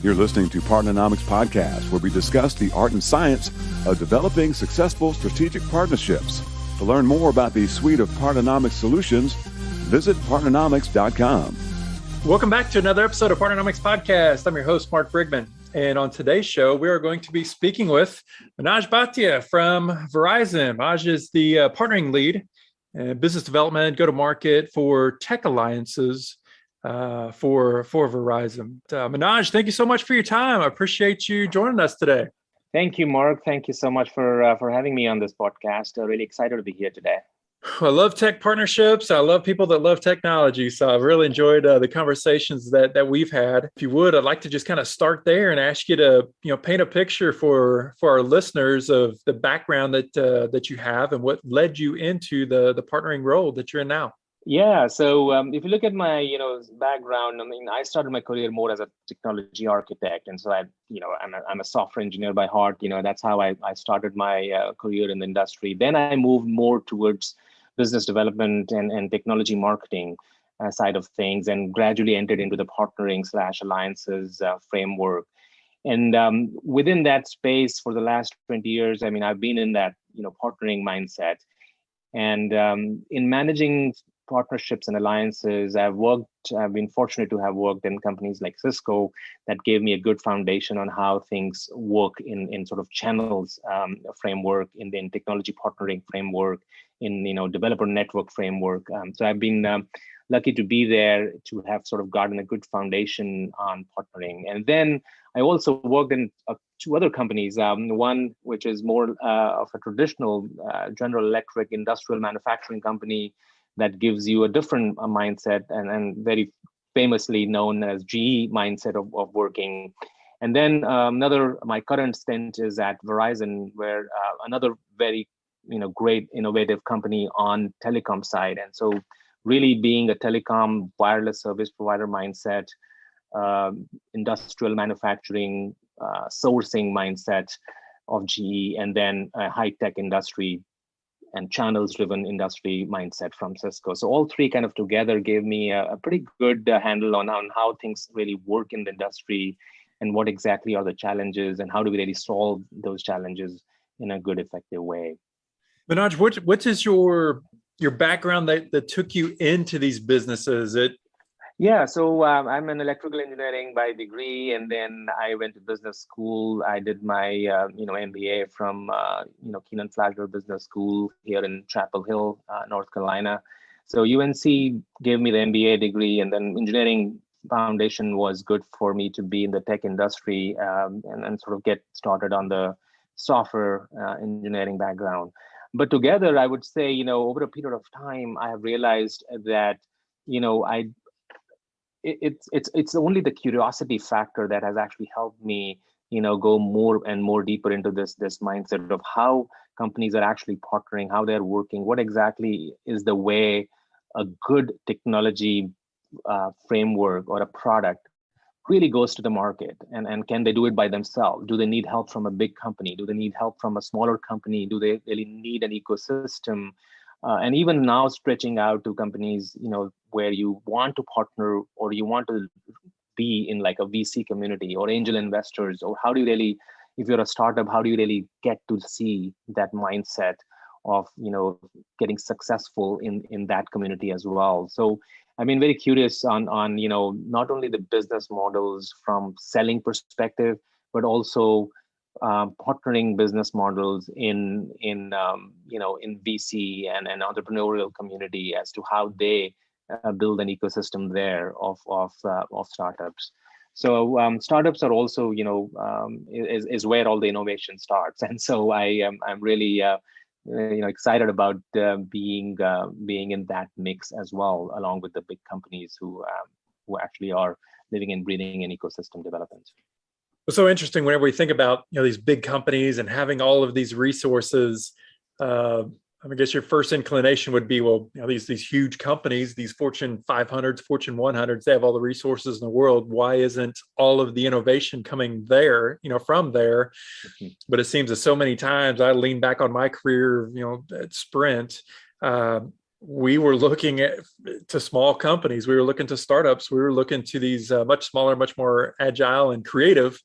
You're listening to Partnernomics Podcast, where we discuss the art and science of developing successful strategic partnerships. To learn more about the suite of Partnernomics solutions, visit partnernomics.com. Welcome back to another episode of Partnernomics Podcast. I'm your host, Mark Brigman. And on today's show, we are going to be speaking with Manoj Bhatia from Verizon. Manoj is the partnering lead and business development, go-to-market for tech alliances for Verizon. Manoj, thank you so much for your time. I appreciate you joining us today. Thank you, Mark. Thank you so much for having me on this podcast. Really excited to be here today. I love tech partnerships. I love people that love technology. So I've really enjoyed the conversations that we've had. If you would, I'd like to just kind of start there and ask you to paint a picture for our listeners of the background that you have and what led you into the partnering role that you're in now. Yeah. So if you look at my background, I started my career more as a technology architect, and so I'm a software engineer by heart. That's how I started my career in the industry. Then I moved more towards business development and technology marketing side of things, and gradually entered into the partnering/alliances framework. And within that space for the last 20 years, I've been in that partnering mindset, and in managing partnerships and alliances, I've been fortunate to have worked in companies like Cisco that gave me a good foundation on how things work in sort of channels framework, in the technology partnering framework, in developer network framework. So I've been lucky to be there, to have sort of gotten a good foundation on partnering. And then I also worked in two other companies, one which is more of a traditional General Electric industrial manufacturing company that gives you a different mindset, and very famously known as GE mindset of working. And then my current stint is at Verizon, where another very great innovative company on telecom side. And so really being a telecom wireless service provider mindset, industrial manufacturing, sourcing mindset of GE, and then a high-tech industry and channels-driven industry mindset from Cisco. So all three kind of together gave me a pretty good handle on how things really work in the industry, and what exactly are the challenges, and how do we really solve those challenges in a good, effective way. Manoj, what is your background that took you into these businesses? Yeah, so I'm an electrical engineering by degree, and then I went to business school. I did my MBA from Keenan Flagler Business School here in Chapel Hill, North Carolina. So UNC gave me the MBA degree, and then engineering foundation was good for me to be in the tech industry and sort of get started on the software engineering background. But together, I would say over a period of time, I have realized that it's only the curiosity factor that has actually helped me, go more and more deeper into this mindset of how companies are actually partnering, how they're working, what exactly is the way a good technology framework or a product really goes to the market, and can they do it by themselves? Do they need help from a big company? Do they need help from a smaller company? Do they really need an ecosystem? And even now stretching out to companies, where you want to partner or you want to be in like a VC community or angel investors, or how do you really, if you're a startup, how do you really get to see that mindset of, getting successful in that community as well? So I've been very curious on not only the business models from selling perspective, but also partnering business models in VC and entrepreneurial community as to how they build an ecosystem there of startups. So startups are also is where all the innovation starts, and so I'm really excited about being in that mix as well, along with the big companies who actually are living and breathing in ecosystem development. It's so interesting whenever we think about these big companies and having all of these resources. I guess your first inclination would be, well, these huge companies, these Fortune 500s, Fortune 100s, they have all the resources in the world. Why isn't all of the innovation coming there, from there? Mm-hmm. But it seems that so many times I lean back on my career, at Sprint, we were looking to small companies. We were looking to startups. We were looking to these much smaller, much more agile and creative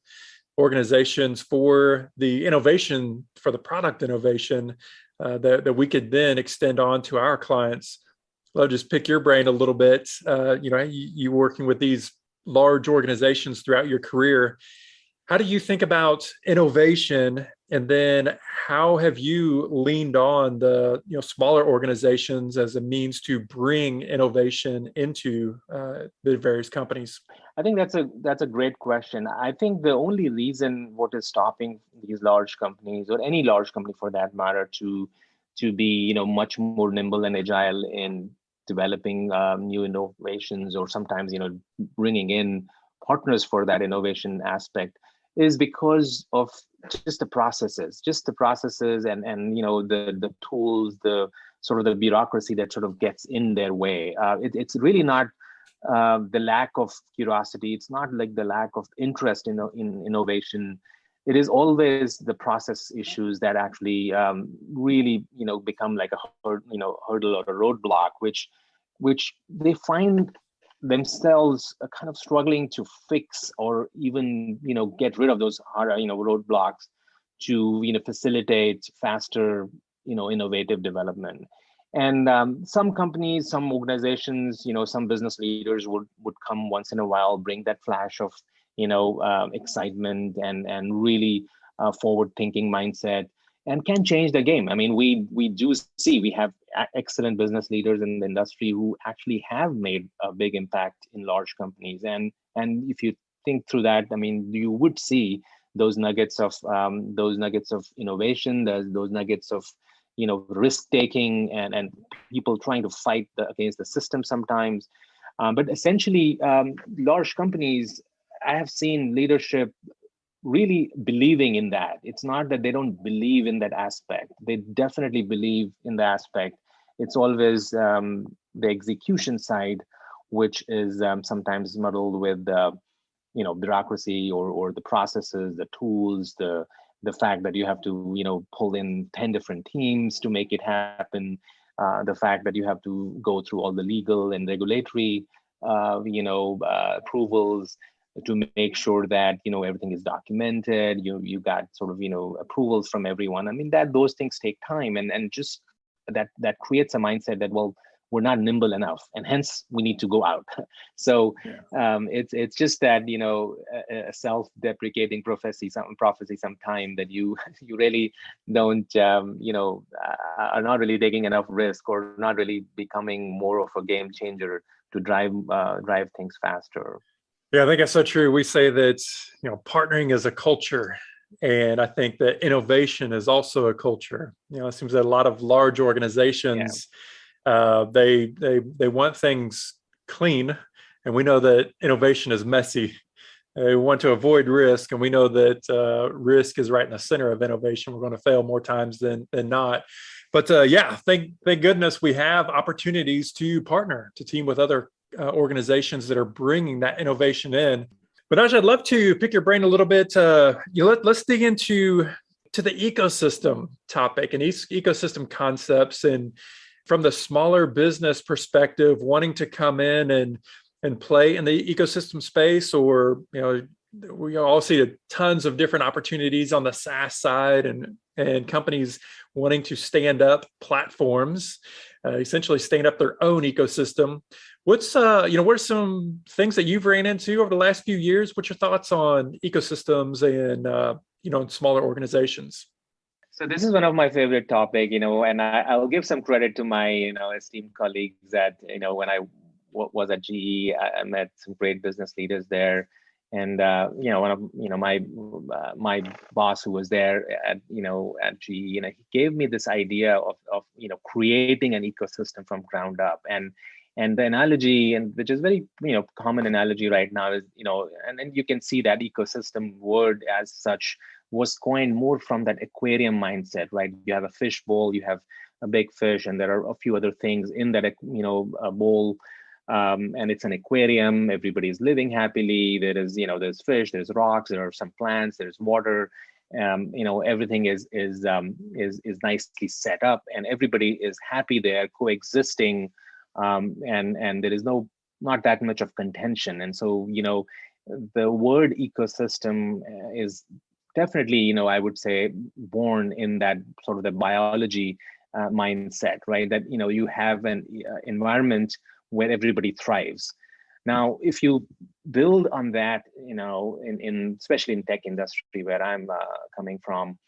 organizations for the innovation, for the product innovation that we could then extend on to our clients. I'll just pick your brain a little bit. You working with these large organizations throughout your career. How do you think about innovation, and then how have you leaned on the smaller organizations as a means to bring innovation into the various companies? I think that's a great question. I think the only reason what is stopping these large companies, or any large company for that matter, to be much more nimble and agile in developing new innovations, or sometimes bringing in partners for that innovation aspect, is because of just the processes and the tools, the sort of the bureaucracy that sort of gets in their way. It's really not the lack of curiosity. It's not like the lack of interest in innovation. It is always the process issues that actually really become like a hurdle or a roadblock, which they find themselves kind of struggling to fix, or even get rid of those roadblocks to facilitate faster innovative development. And some companies, some organizations, some business leaders would come once in a while, bring that flash of excitement and really forward thinking mindset, and can change the game. I mean, we do see, we have excellent business leaders in the industry who actually have made a big impact in large companies. And if you think through that, I mean, you would see those nuggets of innovation, those nuggets of risk taking, and people trying to fight against the system sometimes. But essentially, large companies, I have seen leadership really believing in that. It's not that they don't believe in that aspect. They definitely believe in the aspect. It's always the execution side, which is sometimes muddled with bureaucracy, or the processes, the tools, the fact that you have to pull in 10 different teams to make it happen, the fact that you have to go through all the legal and regulatory approvals to make sure that everything is documented. You got sort of approvals from everyone. I mean, that those things take time, and just that creates a mindset that, well, we're not nimble enough, and hence we need to go out. So it's just that a self-deprecating prophecy sometime that you really don't are not really taking enough risk, or not really becoming more of a game changer to drive things faster. Yeah, I think that's so true. We say that partnering is a culture, and I think that innovation is also a culture. It seems that a lot of large organizations, they want things clean, and we know that innovation is messy. They want to avoid risk, and we know that risk is right in the center of innovation. We're going to fail more times than not. But thank goodness we have opportunities to partner, to team with other organizations that are bringing that innovation in. But Manoj, I'd love to pick your brain a little bit. Let's dig into the ecosystem topic and ecosystem concepts, and from the smaller business perspective, wanting to come in and play in the ecosystem space, or we all see tons of different opportunities on the SaaS side, and companies wanting to stand up platforms, essentially stand up their own ecosystem. What's what are some things that you've ran into over the last few years? What's your thoughts on ecosystems and in smaller organizations? So this is one of my favorite topic, and I'll give some credit to my esteemed colleagues that when I was at GE, I met some great business leaders there. And one of my boss who was there at GE, he gave me this idea of creating an ecosystem from ground up. And the analogy, and which is very common analogy right now, is and you can see that ecosystem word as such was coined more from that aquarium mindset, right? You have a fish bowl, you have a big fish, and there are a few other things in that a bowl. And it's an aquarium. Everybody's living happily. There is, there's fish, there's rocks, there are some plants, there's water, Everything is nicely set up, and everybody is happy there, coexisting, and there is not that much of contention. And so, the word ecosystem is definitely, I would say, born in that sort of the biology mindset, right? That you have an environment where everybody thrives. Now, if you build on that, in especially in tech industry where I'm coming from,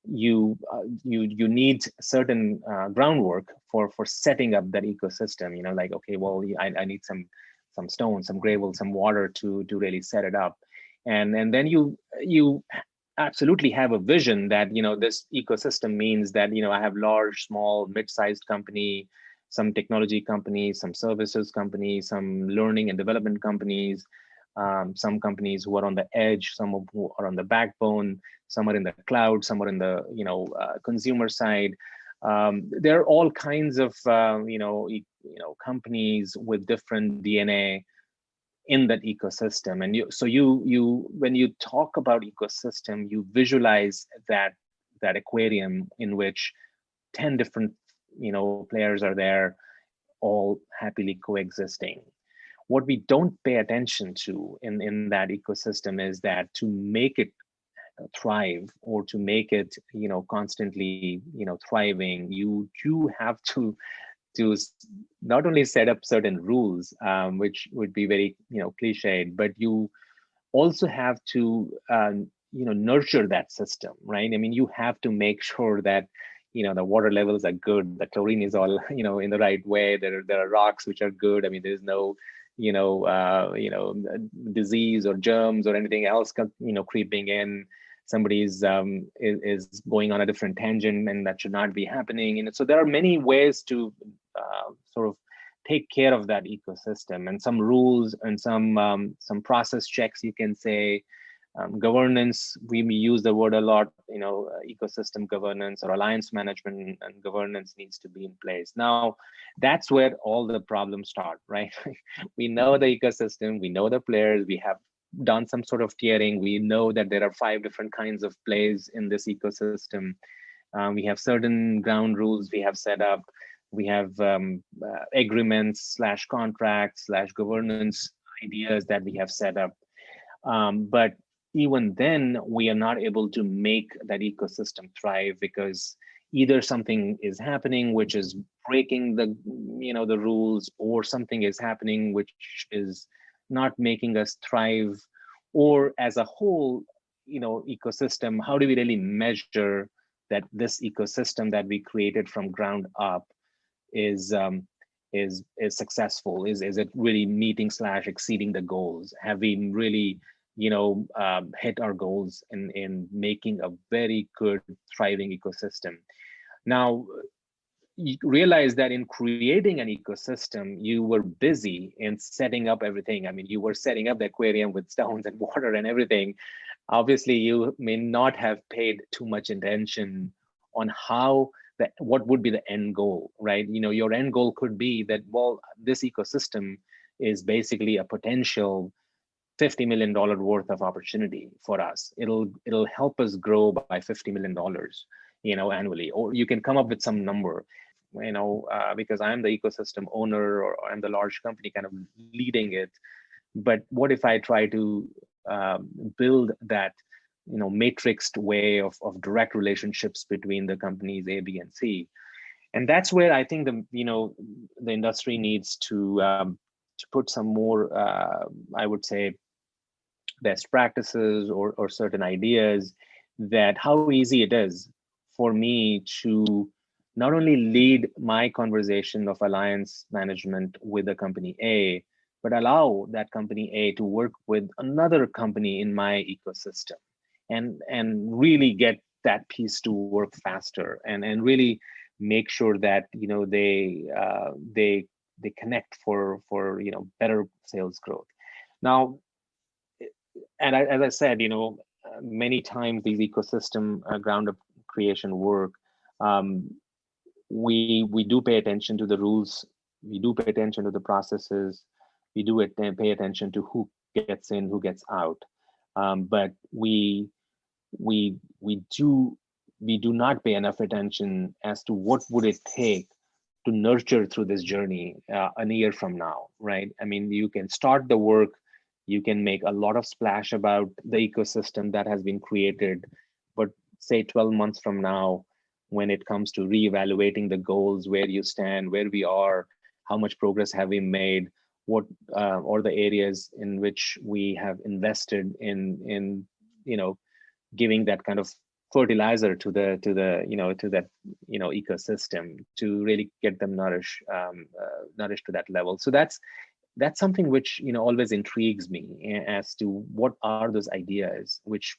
you need certain groundwork for setting up that ecosystem. Like, okay, well, I need some stone, some gravel, some water to really set it up, and then you absolutely have a vision that this ecosystem means that I have large, small, mid-sized company, some technology companies, some services companies, some learning and development companies, some companies who are on the edge, some who are on the backbone, some are in the cloud, some are in the consumer side. There are all kinds of companies with different DNA in that ecosystem. And you when you talk about ecosystem, you visualize that aquarium in which 10 different players are there, all happily coexisting. What we don't pay attention to in that ecosystem is that to make it thrive, or to make it constantly thriving, you have to not only set up certain rules, which would be very cliched, but you also have to nurture that system, right? I mean, you have to make sure that the water levels are good, the chlorine is all in the right way, there are rocks which are good. I mean, there's no disease or germs or anything else creeping in. Somebody's is going on a different tangent, and that should not be happening. And so there are many ways to sort of take care of that ecosystem, and some rules and some process checks, you can say. Governance, we use the word a lot, ecosystem governance or alliance management and governance needs to be in place. Now, that's where all the problems start, right? We know the ecosystem, we know the players, we have done some sort of tiering. We know that there are 5 different kinds of plays in this ecosystem. We have certain ground rules we have set up. We have agreements / contracts / governance ideas that we have set up. But even then, we are not able to make that ecosystem thrive, because either something is happening which is breaking the rules, or something is happening which is not making us thrive. Or as a whole ecosystem, how do we really measure that this ecosystem that we created from ground up is successful? Is it really meeting / exceeding the goals? Have we really hit our goals in making a very good, thriving ecosystem? Now, you realize that in creating an ecosystem, you were busy in setting up everything. I mean, you were setting up the aquarium with stones and water and everything. Obviously, you may not have paid too much attention on what would be the end goal, right? Your end goal could be that, well, this ecosystem is basically a potential $50 million worth of opportunity for us. It'll help us grow by $50 million, annually. Or you can come up with some number, because I'm the ecosystem owner, or I'm the large company kind of leading it. But what if I try to build that, matrixed way of direct relationships between the companies A, B, and C? And that's where I think the industry needs to put some more, I would say, best practices or certain ideas, that how easy it is for me to not only lead my conversation of alliance management with a company A, but allow that company A to work with another company in my ecosystem, and really get that piece to work faster, and really make sure that they connect for better sales growth. Now, and as I said, many times these ecosystem ground up creation work, we do pay attention to the rules, we do pay attention to the processes, we do pay attention to who gets in, who gets out, but we we do not pay enough attention as to what would it take to nurture through this journey a year from now, right? I mean, you can start the work, you can make a lot of splash about the ecosystem that has been created, but say 12 months from now, when it comes to reevaluating the goals, where you stand, where we are, how much progress have we made, what or the areas in which we have invested in giving that kind of fertilizer to that ecosystem to really get them nourished to that level. So that's something which always intrigues me as to what are those ideas which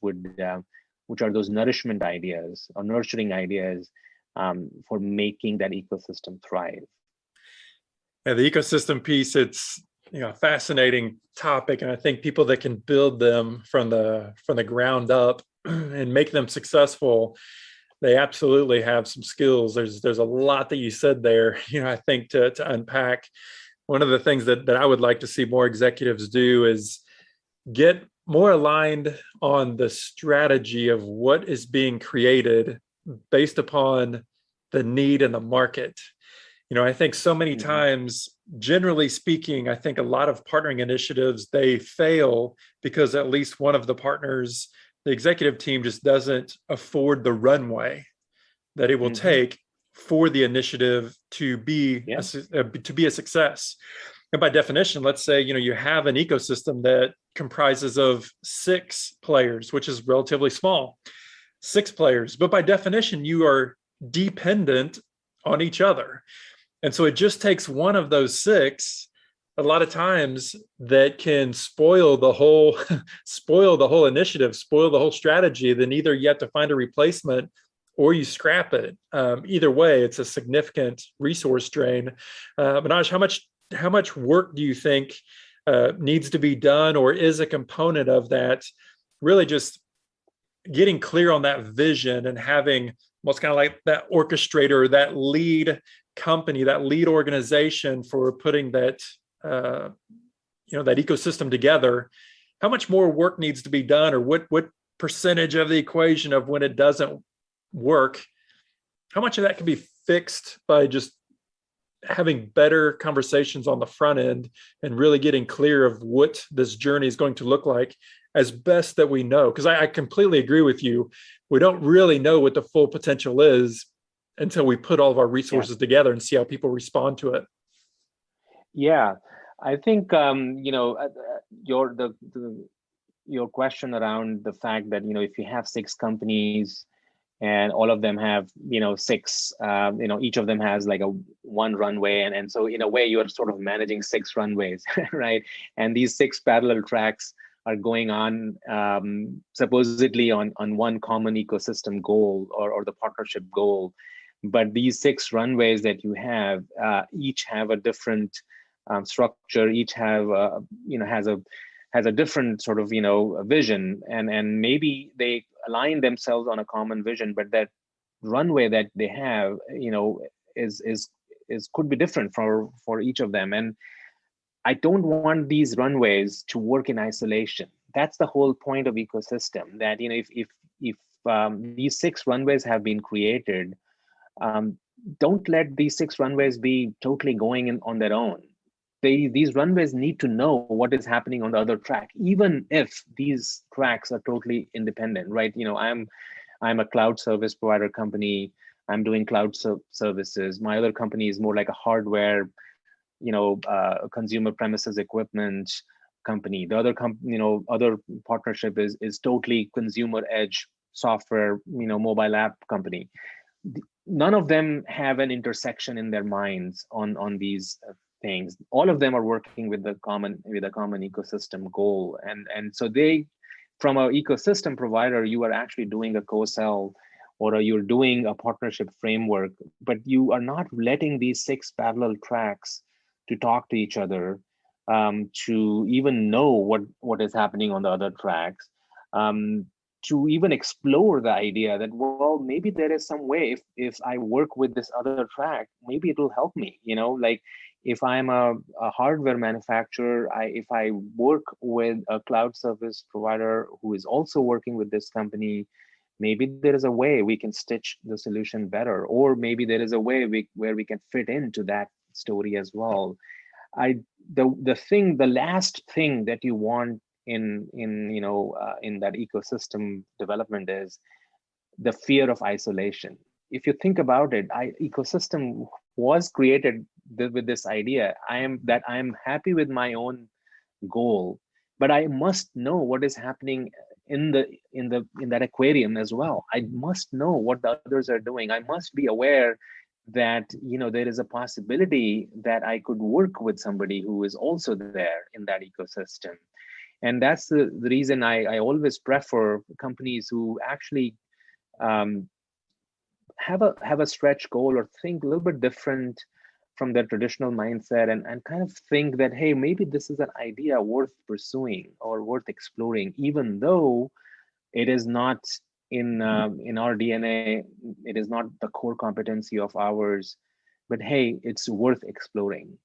are those nourishment ideas or nurturing ideas for making that ecosystem thrive. Yeah, the ecosystem piece, it's a fascinating topic, and I think people that can build them from the ground up and make them successful, they absolutely have some skills. There's a lot that you said there, I think to unpack. One of the things that I would like to see more executives do is get more aligned on the strategy of what is being created based upon the need in the market. I think so many times, generally speaking, I think a lot of partnering initiatives, they fail because at least one of the partners, the executive team, just doesn't afford the runway that it will take for the initiative to be a success. And by definition, let's say you have an ecosystem that comprises of 6 players, which is relatively small, 6 players, but by definition you are dependent on each other. And so it just takes one of those 6 a lot of times that can spoil the whole initiative, spoil the whole strategy. Then either you have to find a replacement or you scrap it. Either way, it's a significant resource drain. Manoj, how much work do you think needs to be done, or is a component of that really just getting clear on that vision and having what's kind of like that orchestrator, that lead company, that lead organization for putting that that ecosystem together? How much more work needs to be done, or what percentage of the equation of when it doesn't work, how much of that can be fixed by just having better conversations on the front end and really getting clear of what this journey is going to look like as best that we know? Because I completely agree with you. We don't really know what the full potential is until we put all of our resources together and see how people respond to it. Yeah, I think your question around the fact that if you have 6 companies and all of them have 6 each of them has like one runway, and so in a way you're sort of managing 6 runways, right? And these 6 parallel tracks are going on supposedly on one common ecosystem goal or the partnership goal. But these 6 runways that you have each have a different structure, each have has a different sort of vision, and maybe they align themselves on a common vision, but that runway that they have is could be different for each of them. And I don't want these runways to work in isolation. That's the whole point of ecosystem, that if these 6 runways have been created, don't let these 6 runways be totally going in on their own. These runways need to know what is happening on the other track, even if these tracks are totally independent, right? I'm a cloud service provider company. I'm doing cloud services. My other company is more like a hardware, consumer premises equipment company. The other other partnership is totally consumer edge software, mobile app company. None of them have an intersection in their minds on these things. All of them are working with a common ecosystem goal, and so they, from an ecosystem provider, you are actually doing a co-sell or you're doing a partnership framework, but you are not letting these 6 parallel tracks to talk to each other, to even know what is happening on the other tracks, to even explore the idea that, well, maybe there is some way if I work with this other track, maybe it will help me, like If I'm a hardware manufacturer, if I work with a cloud service provider who is also working with this company, maybe there is a way we can stitch the solution better, or maybe there is a way where we can fit into that story as well. The last thing that you want in that ecosystem development is the fear of isolation. If you think about it, ecosystem was created with this idea. I am happy with my own goal, but I must know what is happening in that aquarium as well. I must know what the others are doing. I must be aware that there is a possibility that I could work with somebody who is also there in that ecosystem. And that's the reason I always prefer companies who actually um, have a stretch goal or think a little bit different from their traditional mindset, and kind of think that, hey, maybe this is an idea worth pursuing or worth exploring, even though it is not in our DNA, it is not the core competency of ours, but hey, it's worth exploring.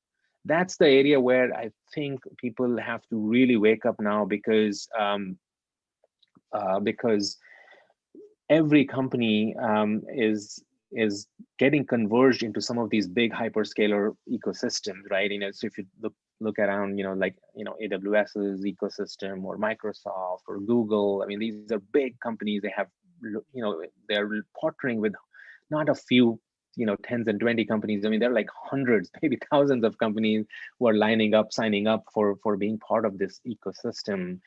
That's the area where I think people have to really wake up now, because every company is getting converged into some of these big hyperscaler ecosystems, right? So if you look around, AWS's ecosystem, or Microsoft, or Google. I mean, these are big companies. They have, they're partnering with not a few, tens and 20 companies. I mean, there are like hundreds, maybe thousands of companies who are lining up, signing up for being part of this ecosystem.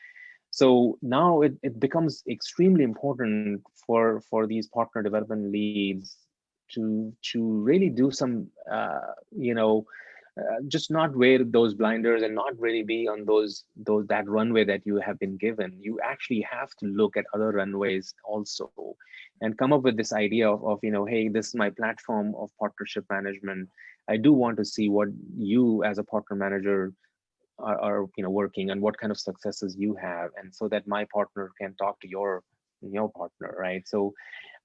So now it becomes extremely important for these partner development leads to really do some just not wear those blinders and not really be on that runway that you have been given. You actually have to look at other runways also, and come up with this idea of hey, this is my platform of partnership management. I do want to see what you as a partner manager are working, and what kind of successes you have, and so that my partner can talk to your partner, right? So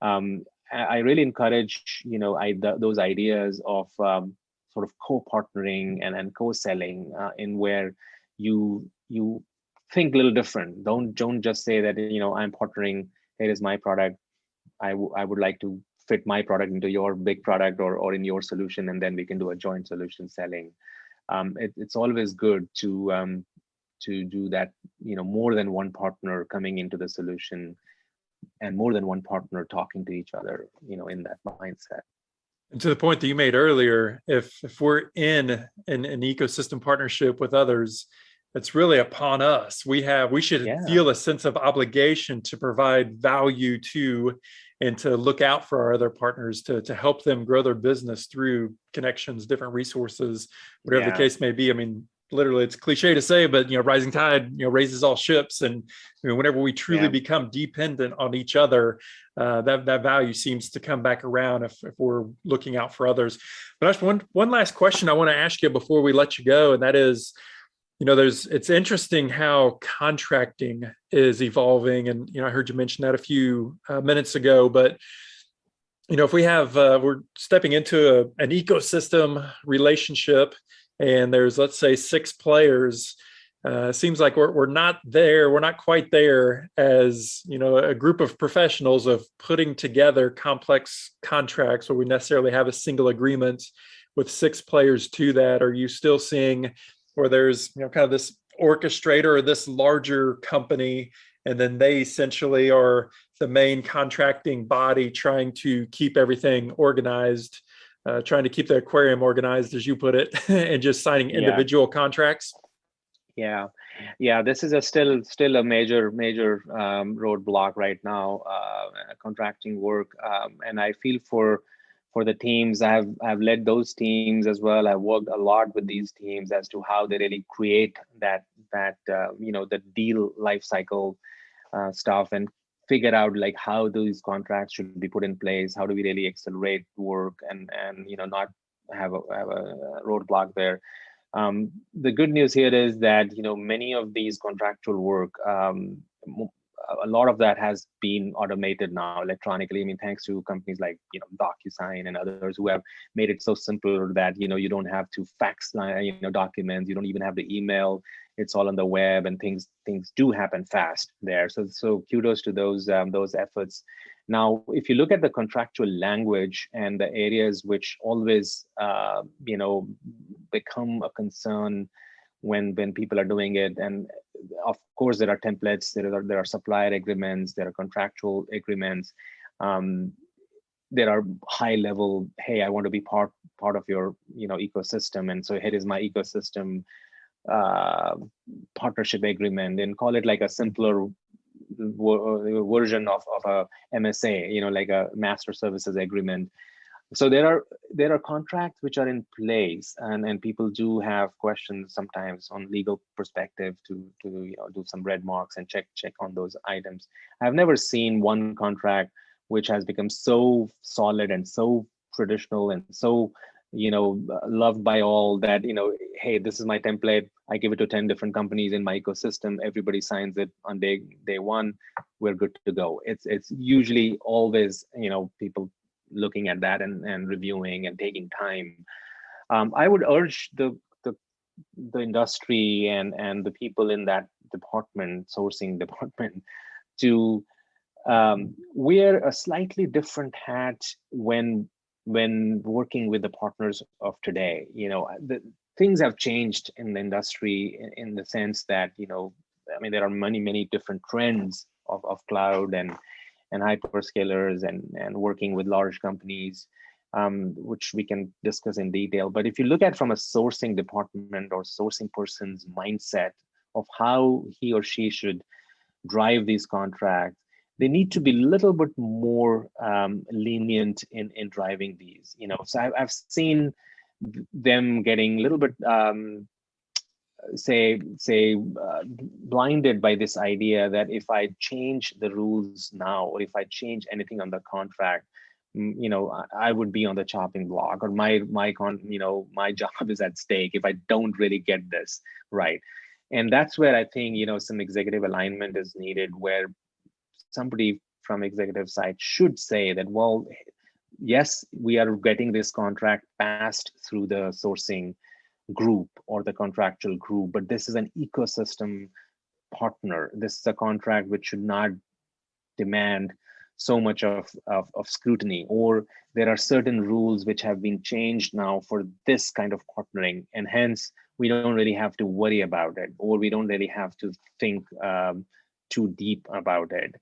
I really encourage those ideas of sort of co-partnering and co-selling, in where you think a little different. Don't just say that I'm partnering, here is my product, I would like to fit my product into your big product, or in your solution, and then we can do a joint solution selling. It's always good to do that, more than one partner coming into the solution, and more than one partner talking to each other, in that mindset. And to the point that you made earlier, if we're in an ecosystem partnership with others, it's really upon us. We should feel a sense of obligation to provide value to, and to look out for our other partners, to help them grow their business through connections, different resources, whatever the case may be. I mean, literally, it's cliche to say, but rising tide raises all ships. And whenever we truly become dependent on each other, that value seems to come back around if we're looking out for others. But just one last question I want to ask you before we let you go, and that is, it's interesting how contracting is evolving. And, I heard you mention that a few minutes ago, but, if we have, we're stepping into an ecosystem relationship, and there's, let's say, 6 players, seems like we're not there. We're not quite there as, a group of professionals of putting together complex contracts where we necessarily have a single agreement with 6 players to that. Are you still seeing where there's kind of this orchestrator or this larger company, and then they essentially are the main contracting body trying to keep everything organized, trying to keep the aquarium organized, as you put it, and just signing individual contracts? Yeah, this is still a major roadblock right now, contracting work, and I feel for the teams. I've led those teams as well. I've worked a lot with these teams as to how they really create that the deal life cycle stuff, and figure out like how these contracts should be put in place. How do we really accelerate work and not have a roadblock there. The good news here is that many of these contractual work, a lot of that has been automated now electronically. I mean, thanks to companies like, DocuSign and others who have made it so simple that, you don't have to fax, documents. You don't even have to email. It's all on the web, and things do happen fast there. So kudos to those efforts. Now, if you look at the contractual language and the areas which always, become a concern when people are doing it, and of course there are templates, there are supplier agreements, there are contractual agreements, there are high level, hey, I want to be part of your ecosystem, and so here is my ecosystem partnership agreement, and call it like a simpler version of a MSA, like a master services agreement. So there are contracts which are in place, and people do have questions sometimes on legal perspective to do some red marks and check on those items. I've never seen one contract which has become so solid and so traditional and so loved by all that, hey, this is my template. I give it to 10 different companies in my ecosystem. Everybody signs it on day one. We're good to go. It's usually always, people looking at that and reviewing and taking time. I would urge the industry and the people in that department, sourcing department, to wear a slightly different hat when working with the partners of today. The things have changed in the industry in the sense that, there are many different trends of cloud and hyperscalers and working with large companies, which we can discuss in detail. But if you look at from a sourcing department or sourcing person's mindset of how he or she should drive these contracts, they need to be a little bit more lenient in driving these. So I've seen them getting a little bit blinded by this idea that if I change the rules now, or if I change anything on the contract, I would be on the chopping block, or my job is at stake if I don't really get this right. And that's where I think, some executive alignment is needed, where somebody from executive side should say that, well, yes, we are getting this contract passed through the sourcing group or the contractual group, but this is an ecosystem partner. This is a contract which should not demand so much of scrutiny, or there are certain rules which have been changed now for this kind of partnering, and hence we don't really have to worry about it, or we don't really have to think too deep about it.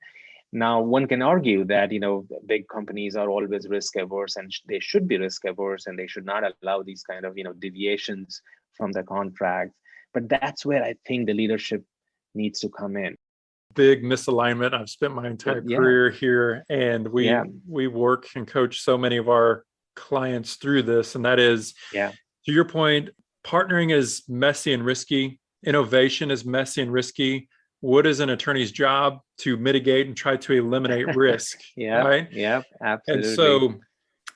Now, one can argue that, big companies are always risk averse, and they should be risk averse, and they should not allow these kind of, deviations from the contract. But that's where I think the leadership needs to come in. Big misalignment. I've spent my entire career here, and we work and coach so many of our clients through this. And that is, to your point, partnering is messy and risky. Innovation is messy and risky. What is an attorney's job? To mitigate and try to eliminate risk. Right? Yeah, absolutely. And so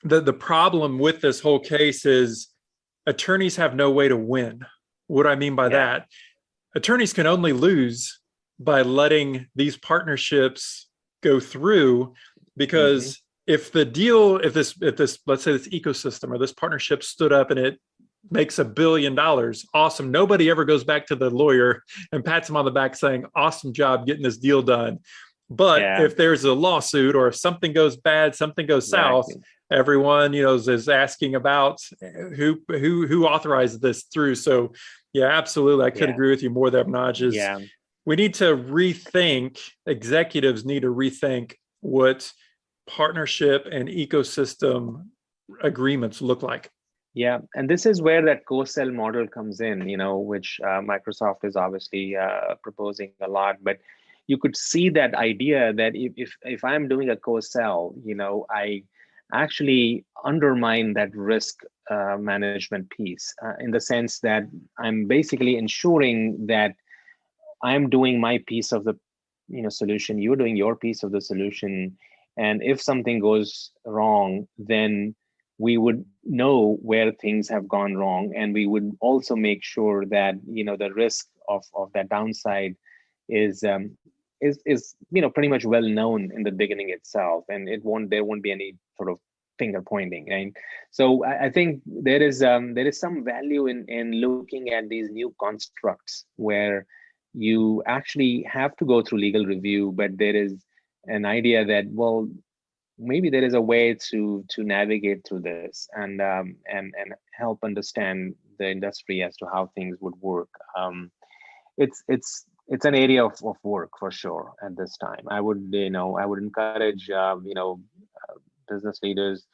the problem with this whole case is attorneys have no way to win. What do I mean by that? Attorneys can only lose by letting these partnerships go through, because if this, let's say this ecosystem or this partnership stood up and it makes $1 billion, awesome. Nobody ever goes back to the lawyer and pats him on the back saying, awesome job getting this deal done. But if there's a lawsuit, or if something goes bad, something goes south, everyone, is asking about who authorized this through. So absolutely. I could agree with you more there, Manoj. We need to rethink, executives need to rethink what partnership and ecosystem agreements look like. Yeah, and this is where that co-sell model comes in, which Microsoft is obviously proposing a lot. But you could see that idea that if I'm doing a co-sell, I actually undermine that risk management piece in the sense that I'm basically ensuring that I'm doing my piece of the solution, you're doing your piece of the solution, and if something goes wrong, then we would know where things have gone wrong, and we would also make sure that the risk of that downside is is pretty much well known in the beginning itself, and there won't be any sort of finger pointing, right? So I think there is some value in looking at these new constructs where you actually have to go through legal review, but there is an idea that, well, maybe there is a way to navigate through this and help understand the industry as to how things would work. It's an area of work for sure at this time. I would encourage business leaders.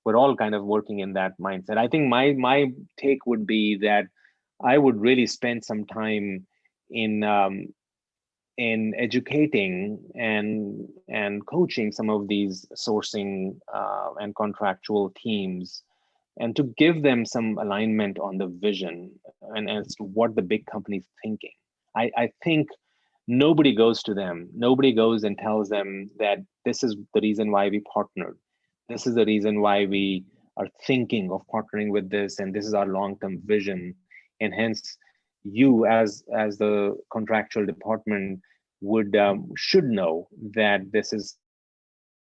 We're all kind of working in that mindset. I think my take would be that I would really spend some time in educating and coaching some of these sourcing and contractual teams, and to give them some alignment on the vision and as to what the big company's thinking. I think nobody goes to them. Nobody goes and tells them that this is the reason why we partnered. This is the reason why we are thinking of partnering with this, and this is our long-term vision. And hence, you as the contractual department should know that this is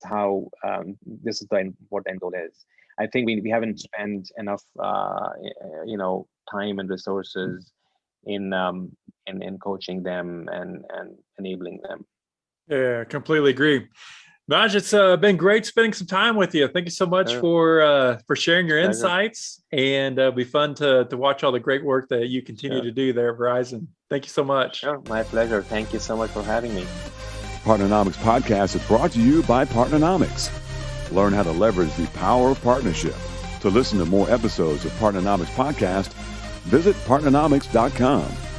how this is what end goal is. I think we haven't spent enough time and resources in coaching them and enabling them. Yeah, completely agree. Manoj, it's been great spending some time with you. Thank you so much for sharing your insights, and it'll be fun to watch all the great work that you continue to do there at Verizon. Thank you so much. Sure, my pleasure. Thank you so much for having me. Partnernomics Podcast is brought to you by Partnernomics. Learn how to leverage the power of partnership. To listen to more episodes of Partnernomics Podcast, visit partnernomics.com.